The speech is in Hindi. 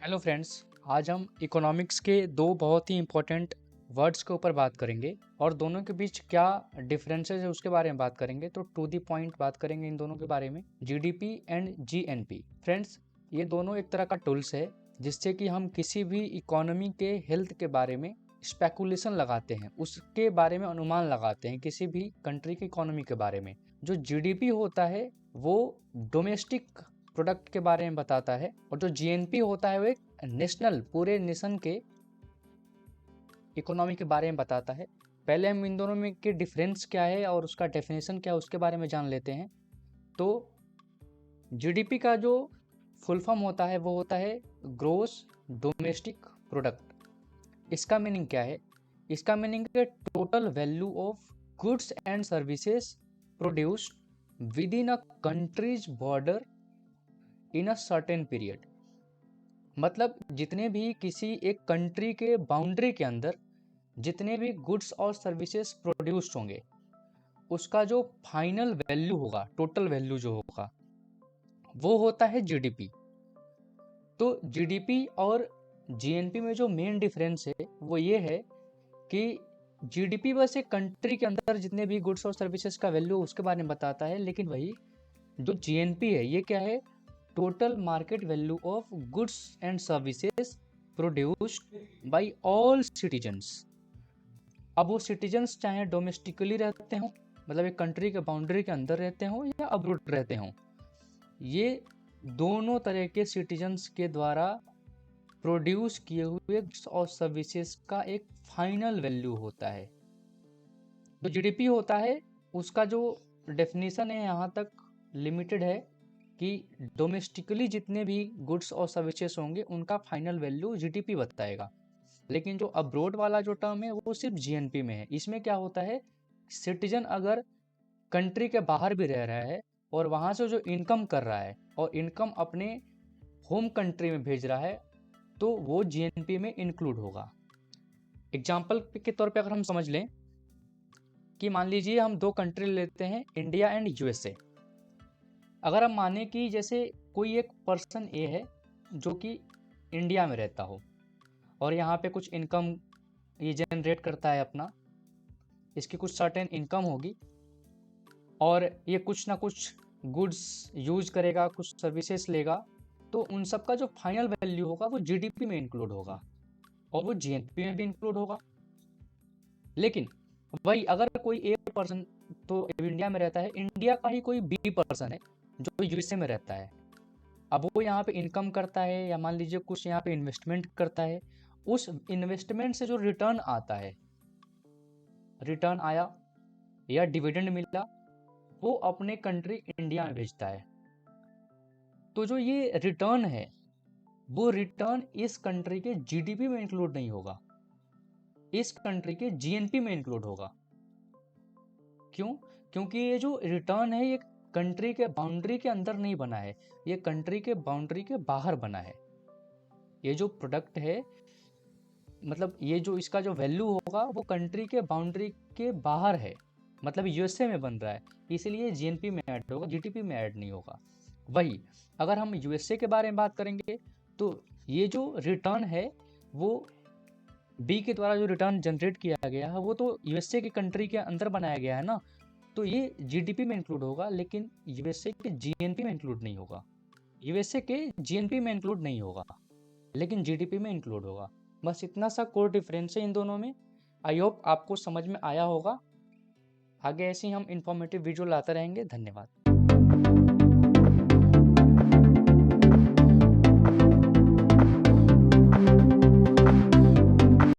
Hello friends. आज हम इकोनॉमिक्स के दो बहुत ही इम्पोर्टेंट वर्ड्स के ऊपर बात करेंगे और दोनों के बीच क्या डिफरेंसेस है उसके बारे में बात करेंगे। तो टू दी पॉइंट बात करेंगे इन दोनों के बारे में, जीडीपी एंड जीएनपी। फ्रेंड्स, ये दोनों एक तरह का टूल्स है जिससे कि हम किसी भी इकोनॉमी के हेल्थ के बारे में स्पेकुलेशन लगाते हैं, उसके बारे में अनुमान लगाते हैं किसी भी कंट्री की इकोनॉमी के बारे में। जो जीडीपी होता है वो डोमेस्टिक प्रोडक्ट के बारे में बताता है और जो जीएनपी होता है वो एक नेशनल, पूरे नेशन के इकोनॉमी के बारे में बताता है। पहले हम इन दोनों में के डिफरेंस क्या है और उसका डेफिनेशन क्या है उसके बारे में जान लेते हैं। तो जीडीपी का जो फुल फॉर्म होता है वो होता है ग्रोस डोमेस्टिक प्रोडक्ट। इसका मीनिंग क्या है? इसका मीनिंग है total value of goods and services produced with in a countries border in a certain period. मतलब जितने भी किसी एक कंट्री के बाउंड्री के अंदर जितने भी गुड्स और सर्विसेज प्रोड्यूस्ड होंगे उसका जो फाइनल वैल्यू होगा, टोटल वैल्यू जो होगा, वो होता है जीडीपी। तो जीडीपी और जीएनपी में जो मेन डिफरेंस है वो ये है कि जीडीपी बस एक कंट्री के अंदर जितने भी गुड्स और सर्विसेज का वैल्यू उसके बारे में बताता है, लेकिन वही जो जीएनपी है ये क्या है? Total market value of goods and services produced by all citizens. अब वो सिटीजन्स चाहे डोमेस्टिकली रहते हों, मतलब एक कंट्री के बाउंड्री के अंदर रहते हों या अब्रोड रहते हों, ये दोनों तरह के सिटीजन्स के द्वारा प्रोड्यूस किए हुए गुड्स और सर्विसेज का एक फाइनल वैल्यू होता है। जो जीडीपी होता है उसका जो डेफिनेशन है यहाँ तक लिमिटेड है कि डोमेस्टिकली जितने भी गुड्स और सर्विसेज होंगे उनका फाइनल वैल्यू जीडीपी बताएगा। लेकिन जो अब्रोड वाला जो टर्म है वो सिर्फ जीएनपी में है। इसमें क्या होता है, सिटीजन अगर कंट्री के बाहर भी रह रहा है और वहाँ से जो इनकम कर रहा है और इनकम अपने होम कंट्री में भेज रहा है तो वो जीएनपी में इंक्लूड होगा। एग्जाम्पल के तौर पे अगर हम समझ लें कि मान लीजिए हम दो कंट्री लेते हैं, इंडिया एंड यूएसए। अगर हम माने कि जैसे कोई एक पर्सन ए है जो कि इंडिया में रहता हो और यहाँ पे कुछ इनकम ये जनरेट करता है अपना, इसकी कुछ सर्टेन इनकम होगी और ये कुछ ना कुछ गुड्स यूज करेगा, कुछ सर्विसेज लेगा, तो उन सब का जो फाइनल वैल्यू होगा वो जीडीपी में इंक्लूड होगा और वो जीएनपी में भी इंक्लूड होगा। लेकिन वही अगर कोई ए पर्सन तो इंडिया में रहता है, इंडिया का ही कोई बी पर्सन है जो यूएसए में रहता है, अब वो यहाँ पे इनकम करता है या मान लीजिए कुछ यहाँ पे इन्वेस्टमेंट करता है, उस इन्वेस्टमेंट से जो रिटर्न आता है, रिटर्न आया या डिविडेंड मिला, वो अपने कंट्री इंडिया में भेजता है। तो जो ये रिटर्न है वो रिटर्न इस कंट्री के जीडीपी में इंक्लूड नहीं होगा, इस कंट्री के जीएनपी में इंक्लूड होगा। क्यों? क्योंकि ये जो रिटर्न है ये कंट्री के बाउंड्री के अंदर नहीं बना है, ये कंट्री के बाउंड्री के बाहर बना है। ये जो प्रोडक्ट है, मतलब ये जो इसका जो वैल्यू होगा वो कंट्री के बाउंड्री के बाहर है, मतलब यूएसए में बन रहा है, इसलिए जीएनपी में ऐड होगा, जीडीपी में ऐड नहीं होगा। वही अगर हम यूएसए के बारे में बात करेंगे तो ये जो रिटर्न है वो बी के द्वारा जो रिटर्न जनरेट किया गया है वो तो यूएसए की कंट्री के अंदर बनाया गया है ना, तो ये जीडीपी में इंक्लूड होगा लेकिन यूएसए के जीएनपी में इंक्लूड नहीं होगा। यूएसए के जीएनपी में इंक्लूड नहीं होगा लेकिन जीडीपी में इंक्लूड होगा। बस इतना सा कोर डिफरेंस है इन दोनों में। आई होप आपको समझ में आया होगा। आगे ऐसे ही हम इंफॉर्मेटिव वीडियो लाते रहेंगे। धन्यवाद।